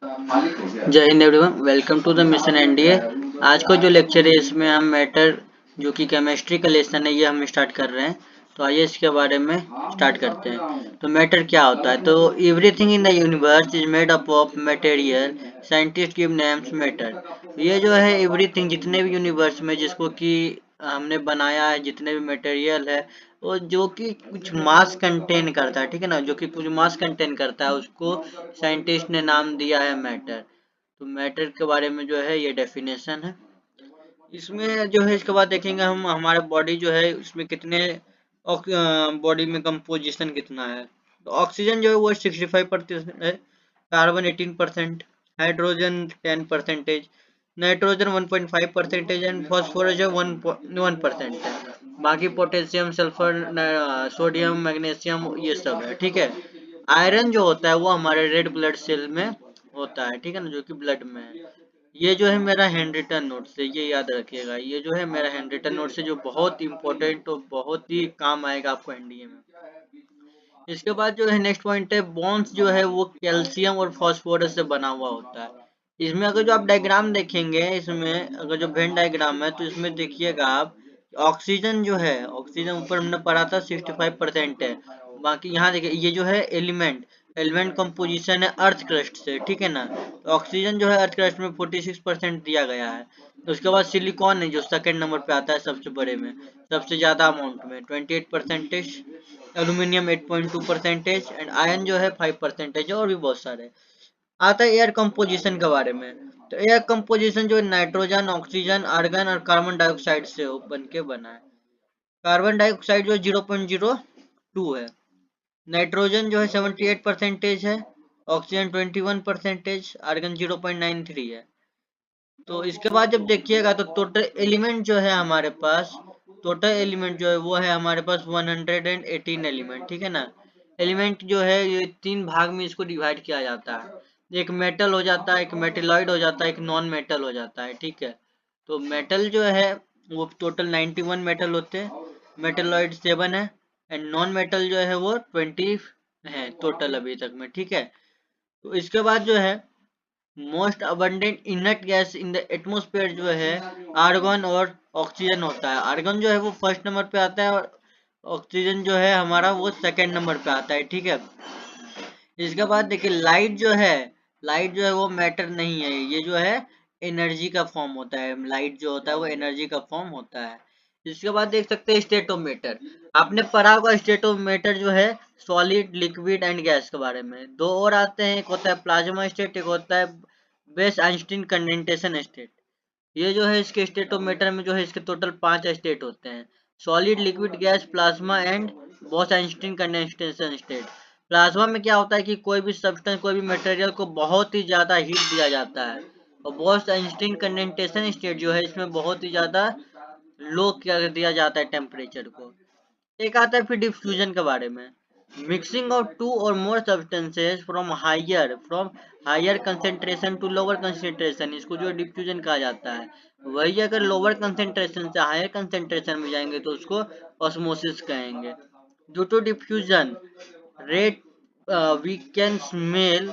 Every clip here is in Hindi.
जय हिंद everyone, welcome to the mission NDA. आज का जो लेक्चर है इसमें हम मैटर जो कि केमिस्ट्री का लेसन है ये हम स्टार्ट कर रहे हैं। तो आइए इसके बारे में स्टार्ट करते हैं। तो मैटर क्या होता है? तो everything in the universe is made up of material, scientist give names matter. ये जो है एवरीथिंग, जितने भी यूनिवर्स में जिसको कि हमने बनाया है, जितने भी मटेरियल है वो जो कि कुछ मास कंटेन करता है, ठीक है ना, जो कि कुछ मास कंटेन करता है उसको साइंटिस्ट ने नाम दिया है मैटर। तो मैटर के बारे में जो है ये डेफिनेशन है। इसमें जो है इसके बाद देखेंगे हम हमारे बॉडी जो है उसमें कितने बॉडी में कंपोजिशन कितना है। तो ऑक्सीजन जो है वो 65% है, carbon 18%, hydrogen 10%, nitrogen 1.5% and phosphorus जो 1% है। बाकी पोटेशियम, सल्फर, सोडियम, मैग्नीशियम ये सब है, ठीक है। आयरन जो होता है वो हमारे रेड ब्लड सेल में होता है, ठीक है ना, जो कि ब्लड में है। ये जो है मेरा हैंड रिटन नोट्स है, ये याद रखिएगा। ये जो है मेरा हैंड रिटन नोट्स है जो बहुत इंपॉर्टेंट और बहुत ही काम आएगा आपको एनडीए में। इसके बाद जो है नेक्स्ट पॉइंट है, बोन्स जो है वो कैल्शियम और फास्फोरस से बना हुआ होता है। इसमें अगर जो आप डायग्राम देखेंगे, इसमें अगर जो वेन डायग्राम है तो इसमें देखिएगा आप, ऑक्सीजन जो है, ऑक्सीजन ऊपर हमने पढ़ा था 65% है। बाकी यहाँ देखिए ये जो है एलिमेंट, एलिमेंट कंपोजिशन है अर्थ क्रस्ट से, ठीक है ना। तो ऑक्सीजन जो है अर्थ क्रस्ट में 46% दिया गया है। तो उसके बाद सिलिकॉन है जो सेकंड नंबर पे आता है सबसे बड़े में, सबसे ज्यादा अमाउंट में 28%। एल्यूमिनियम 8.2% एंड आयरन जो है 5% और भी बहुत सारे। आता है एयर कंपोजिशन के बारे में। तो एयर कंपोजिशन जो है नाइट्रोजन, ऑक्सीजन, आर्गन और कार्बन डाइऑक्साइड से बन के बना है। कार्बन डाइऑक्साइड जो है 0.02 है, नाइट्रोजन जो है 78% है, ऑक्सीजन 21%, आर्गन 0.93 है। तो इसके बाद जब देखिएगा तो टोटल एलिमेंट जो है हमारे पास, टोटल एलिमेंट जो है वो है हमारे पास 118 एलिमेंट, ठीक है ना। एलिमेंट जो है ये तीन भाग में इसको डिवाइड किया जाता है। एक मेटल हो जाता है, एक मेटेलॉइड हो जाता है, एक नॉन मेटल हो जाता है, ठीक है। तो मेटल जो है वो टोटल 91 मेटल होते हैं, मेटेलॉइड 7 है एंड नॉन मेटल जो है वो 20 है टोटल अभी तक में, ठीक है। तो इसके बाद जो है most abundant inert gas in the atmosphere जो है आर्गन और ऑक्सीजन होता है। आर्गन जो है वो फर्स्ट नंबर पे आता है और ऑक्सीजन जो है हमारा वो सेकंड नंबर पे आता है, ठीक है। इसके बाद देखिए लाइट जो है, लाइट जो है वो मैटर नहीं है, ये जो है एनर्जी का फॉर्म होता है। लाइट जो होता है वो एनर्जी का फॉर्म होता है। इसके बाद देख सकते हैं स्टेटोमीटर। आपने पढ़ा होगा स्टेटोमीटर जो है सॉलिड, लिक्विड एंड गैस के बारे में। दो और आते हैं, एक होता है प्लाज्मा स्टेट, एक होता है बेस आइंस्टीन कंडेंसेशन स्टेट। ये जो है इसके स्टेटोमीटर में जो है इसके टोटल 5 स्टेट होते हैं, solid, liquid, gas, plasma and boss Einstein condensation state. Plasma में क्या होता है कि कोई भी सब्सटेंस, कोई भी मटेरियल को बहुत ही ज्यादा हीट दिया जाता है, और बॉस आइंस्टीन कंडेंसेशन स्टेट जो है इसमें बहुत ही ज्यादा लो कर दिया जाता है टेम्परेचर को। एक आता है फिर डिफ्यूजन के बारे में, मिक्सिंग ऑफ टू और more substances from higher concentration to lower concentration, इसको जो डिफ्यूजन कहा जाता है। वही अगर लोअर कंसेंट्रेशन से हायर कंसेंट्रेशन में जाएंगे तो उसको ऑस्मोसिस कहेंगे। Due to diffusion rate we can smell,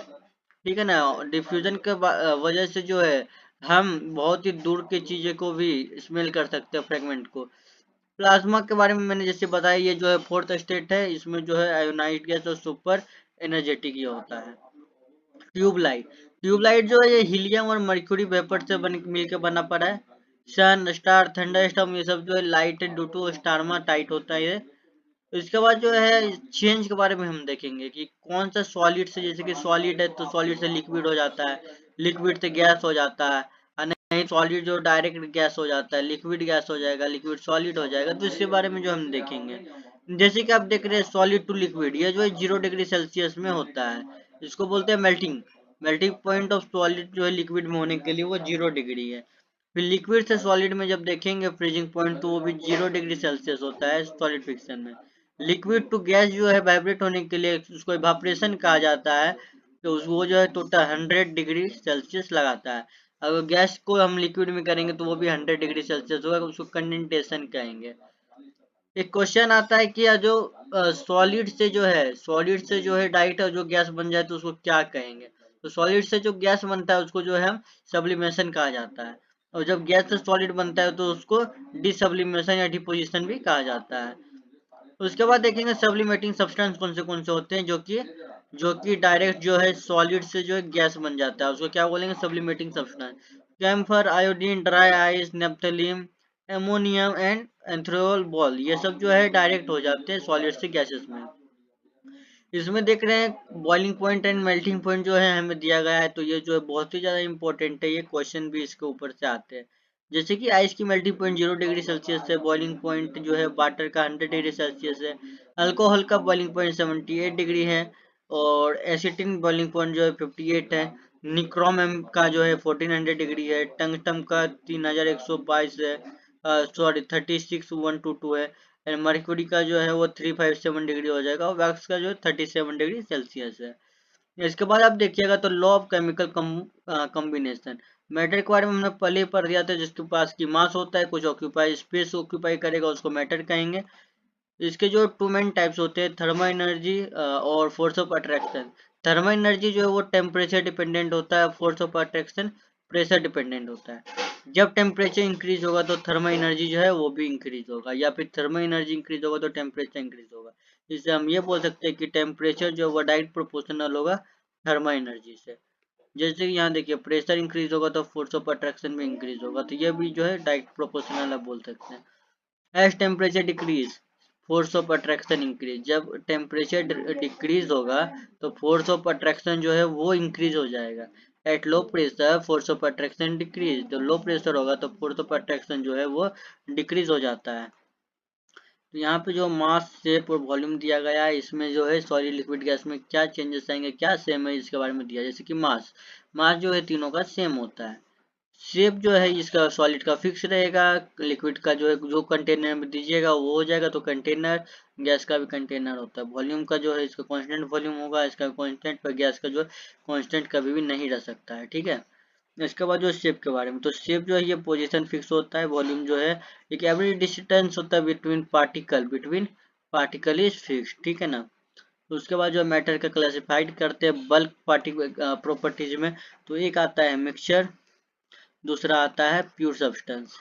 ठीक है ना। डिफ्यूजन के वजह से जो है हम बहुत ही दूर की चीजें को भी स्मेल कर सकते हैं, फ्रेगमेंट को। प्लाज्मा के बारे में मैंने जैसे बताया, ये जो है फोर्थ स्टेट है, इसमें जो है आयोनाइज गैस और सुपर एनर्जेटिक ये होता है। ट्यूबलाइट, ट्यूबलाइट जो है ये हीलियम और मर्क्यूरी वेपर से मिलकर बना पड़ा है। सन, स्टार, थंडर स्टॉर्म ये सब जो है लाइट ड्यू टू स्टारमा टाइट होता है ये। तो इसके बाद जो है चेंज के बारे में हम देखेंगे कि कौन सा सॉलिड से, जैसे कि सॉलिड है तो सॉलिड से लिक्विड हो जाता है, लिक्विड से गैस हो जाता है, और नहीं सॉलिड जो डायरेक्ट गैस हो जाता है, लिक्विड गैस हो जाएगा, लिक्विड सॉलिड हो जाएगा। तो इसके बारे में जो हम देखेंगे, जैसे कि आप देख रहे हैं सॉलिड टू लिक्विड, ये जो है 0 डिग्री सेल्सियस में होता है, इसको बोलते हैं melting. Melting point of solid जो है लिक्विड में होने के लिए वो 0 डिग्री है। फिर लिक्विड से सॉलिड में जब देखेंगे फ्रीजिंग पॉइंट, तो वो भी 0 डिग्री सेल्सियस होता है सॉलिड फिक्शन में। लिक्विड टू गैस जो है वाइब्रेट होने के लिए उसको इवापोरेशन कहा जाता है, तो वो जो है टोटल 100 डिग्री सेल्सियस लगाता है। अगर गैस को हम लिक्विड में करेंगे तो वो भी 100 डिग्री सेल्सियस होगा, उसको कंडेंसेशन कहेंगे। एक क्वेश्चन आता है कि जो सॉलिड से जो है, सॉलिड से जो है डायरेक्ट जो गैस बन जाए तो उसको क्या कहेंगे। तो सॉलिड से जो गैस बनता है उसको जो है हम सब्लिमेशन कहा जाता है, और जब गैस से सॉलिड बनता है तो उसको डिसब्लिमेशन या डिपोजिशन भी कहा जाता है। उसके बाद देखेंगे सब्लिमेटिंग सब्सटेंस कौन से होते हैं, जो कि डायरेक्ट जो है सॉलिड से जो है गैस बन जाता है, उसको क्या बोलेंगे, sublimating substance. Camphor, iodine, dry ice, naphthalene, ammonium and anthrol ball, ये सब जो है डायरेक्ट हो जाते हैं सॉलिड से गैसेस में। इसमें देख रहे हैं boiling point and melting point जो है हमें दिया गया है, तो ये जो है बहुत ही ज्यादा इंपॉर्टेंट है, ये क्वेश्चन भी इसके ऊपर से आते हैं। जैसे कि आइस की मेल्टिंग पॉइंट 0 डिग्री सेल्सियस है, बॉइलिंग पॉइंट जो है वाटर का 100 डिग्री सेल्सियस है, अल्कोहल का बॉइलिंग पॉइंट 78 डिग्री है, और एसिटिन बॉइलिंग पॉइंट जो है 58 है, निक्रोम का जो है 1400 डिग्री है, टंगस्टन का 3122 है, सॉरी 36122 है, मर्क्यूरी का जो है वो 357 डिग्री हो जाएगा, और वैक्स का जो है 37 डिग्री सेल्सियस है। इसके बाद आप देखिएगा तो law of chemical combination, matter के बारे में हमने पहले ही पढ़ दिया था, जिसके पास की मास होता है, कुछ ऑक्यूपाई स्पेस ऑक्यूपाई करेगा, उसको मैटर कहेंगे। इसके जो टू मेन टाइप्स होते हैं, थर्मल एनर्जी और force of attraction. Thermal energy जो है वो टेम्परेचर डिपेंडेंट होता है, force of attraction pressure dependent होता है। जब टेम्परेचर इंक्रीज होगा तो थर्मल एनर्जी जो है वो भी इंक्रीज होगा, या फिर थर्मल एनर्जी इंक्रीज होगा तो टेम्परेचर इंक्रीज होगा। इससे हम ये बोल सकते हैं कि टेम्परेचर जो है वो डायरेक्ट प्रोपोर्शनल होगा थर्मल एनर्जी से। जैसे कि यहाँ देखिए प्रेशर इंक्रीज होगा तो फोर्स ऑफ अट्रैक्शन भी इंक्रीज होगा, तो ये भी जो है डायरेक्ट प्रोपोर्शनल आप बोल सकते हैं। As temperature decrease force of attraction increase, जब टेम्परेचर डिक्रीज होगा तो फोर्स ऑफ अट्रैक्शन जो है वो इंक्रीज हो जाएगा। At low pressure force of attraction decrease, जब लो प्रेशर होगा तो फोर्स ऑफ अट्रैक्शन जो है वो डिक्रीज हो जाता है। तो यहाँ पे जो मास शेप और वॉल्यूम दिया गया है, इसमें जो है सॉलिड लिक्विड गैस में क्या चेंजेस आएंगे, क्या सेम है, इसके बारे में दिया। जैसे कि मास मास जो है तीनों का सेम होता है। शेप जो है इसका सॉलिड का फिक्स रहेगा, लिक्विड का जो है जो कंटेनर में दीजिएगा वो हो जाएगा, तो कंटेनर गैस का भी कंटेनर होता है। वॉल्यूम का जो है इसका कांस्टेंट वॉल्यूम होगा, इसका कांस्टेंट, पर गैस का जो कांस्टेंट कभी भी नहीं रह सकता है, ठीक है। इसके बाद जो शेप के बारे में, तो शेप जो है ये पोजीशन फिक्स होता है, वॉल्यूम जो है एक एवरेज डिस्टेंस होता है बिटवीन पार्टिकल इज फिक्स, ठीक है ना। तो उसके बाद जो मैटर का क्लासिफाइड करते हैं बल्क पार्टिकल प्रॉपर्टीज में, तो एक आता है मिक्सचर, दूसरा आता है प्योर सब्सटेंस।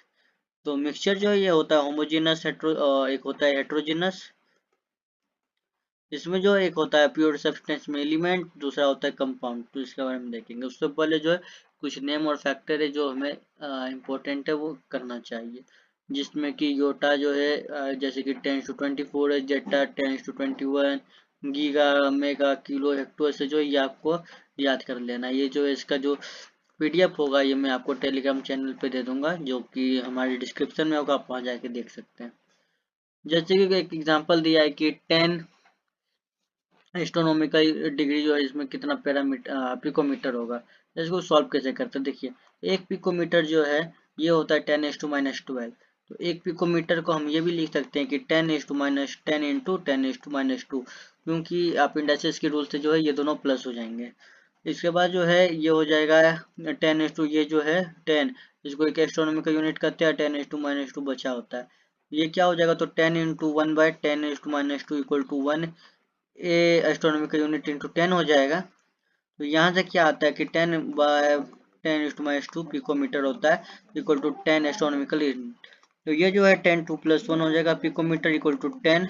तो मिक्सचर जो है ये होता है होमोजेनस, एक होता है हेट्रोजेनस। इसमें जो एक होता है प्योर सब्सटेंस में एलिमेंट, दूसरा होता है कंपाउंड। तो इसके बारे में देखेंगे, उससे पहले जो है कुछ नेम और फैक्टर है जो हमें इम्पोर्टेंट है वो करना चाहिए। जिसमें कि योटा जो है जैसे कि 10⁻⁴ है, जेटा 10⁻21, गीगा, मेगा, किलो, हेक्टो, ऐसे जो है ये आपको याद कर लेना। ये जो है इसका जो पीडीएफ होगा ये मैं आपको टेलीग्राम चैनल पे दे दूंगा, जो कि हमारे डिस्क्रिप्शन में होगा, आप वहाँ जाके देख सकते हैं। जैसे कि एक एग्जांपल दिया है कि 10 एस्ट्रोनॉमिकल डिग्री जो है इसमें कितना पैरामीटर पिकोमीटर होगा। जैसे इसको सॉल्व कैसे करते हैं, देखिए एक पिकोमीटर जो है ये होता है 10⁻⁻12। तो एक पिकोमीटर को हम ये भी लिख सकते हैं कि 10⁻10 इंटू 10⁻², क्योंकि आप इंडाइसिस के रूल से जो है ये दोनों प्लस हो जाएंगे। इसके बाद जो है ये हो जाएगा 10 ये जो है 10, इसको एक एस्ट्रोनॉमिकल यूनिट कहते हैं, 10⁻²⁻2 बचा होता है। ये क्या हो जाएगा, तो 10 into 1/10⁻² equal to 1, a astronomical unit into 10 हो जाएगा। तो यहाँ से क्या आता है कि 10/10⁻² पिकोमीटर होता है, इक्वल टू 10 एस्ट्रोनॉमिकल यूनिट। तो ये जो है 10 2 + 1 हो जाएगा, picometre equal to 10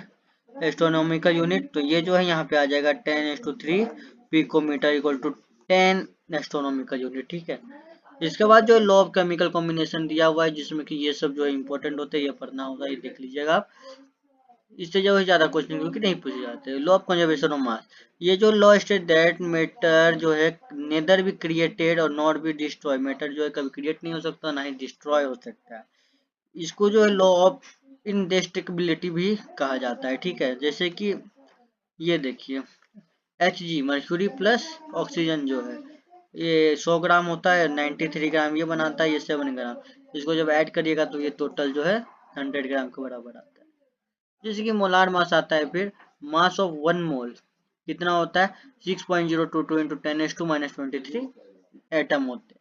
astronomical unit. तो ये जो है यहाँ पे आ जाएगा 10⁻3 picometre equal to 10 astronomical unit, ठीक है। इसके बाद जो लॉ ऑफ केमिकल कॉम्बिनेशन दिया हुआ है, जिसमें कि ये सब जो है इंपॉर्टेंट होते हैं, ये पढ़ना होगा, ये देख लीजिएगा आप। इससे जो है ज्यादा क्वेश्चन क्योंकि नहीं पूछे जाते। Law of conservation of mass, ये जो लॉ स्टेट दैट मैटर जो है नेदर बी क्रिएटेड और नॉट बी डिस्ट्रॉय, मैटर जो है कभी क्रिएट नहीं हो सकता ना ही डिस्ट्रॉय हो सकता है। इसको जो है लॉ ऑफ इनडेस्ट्रक्टिबिलिटी भी कहा जाता है, ठीक है। जैसे कि ये देखिए Hg मर्क्यूरी प्लस ऑक्सीजन जो है ये 100 ग्राम होता है, 93 ग्राम ये बनाता है, ये 7 ग्राम। इसको जब ऐड करिएगा तो ये टोटल जो है 100 ग्राम के बराबर आता है। जैसे कि मोलार मास आता है, फिर मास ऑफ 1 मोल कितना होता है, 6.022 इंटू 10⁻⁻23 एटम होते हैं।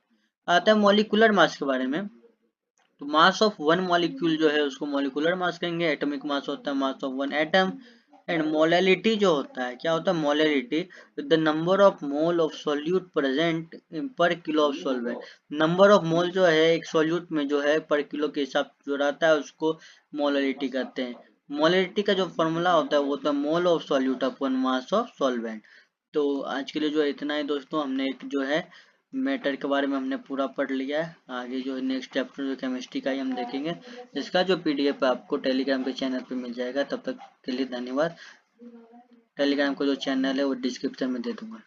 आता है मॉलिकुलर मास के बारे में, तो मास ऑफ 1 मॉलिक्यूल जो है उसको मॉलिकुलर मास कहेंगे। एटॉमिक मास होता है mass of 1 atom. And molality जो होता है, क्या होता है molality, the number of mole of solute present per kilo of solvent. Number of mole जो है एक सोल्यूट में जो है पर किलो के हिसाब जो रहता है उसको मोलैलिटी कहते हैं। मोलैलिटी का जो फॉर्मूला होता है वो होता है mole of solute upon mass of solvent. तो आज के लिए जो है इतना ही दोस्तों, हमने एक जो है मैटर के बारे में हमने पूरा पढ़ लिया है। आगे जो नेक्स्ट चैप्टर जो केमिस्ट्री का ही हम देखेंगे, जिसका जो पीडीएफ आपको टेलीग्राम के चैनल पे मिल जाएगा। तब तक के लिए धन्यवाद। टेलीग्राम का जो चैनल है वो डिस्क्रिप्शन में दे दूंगा।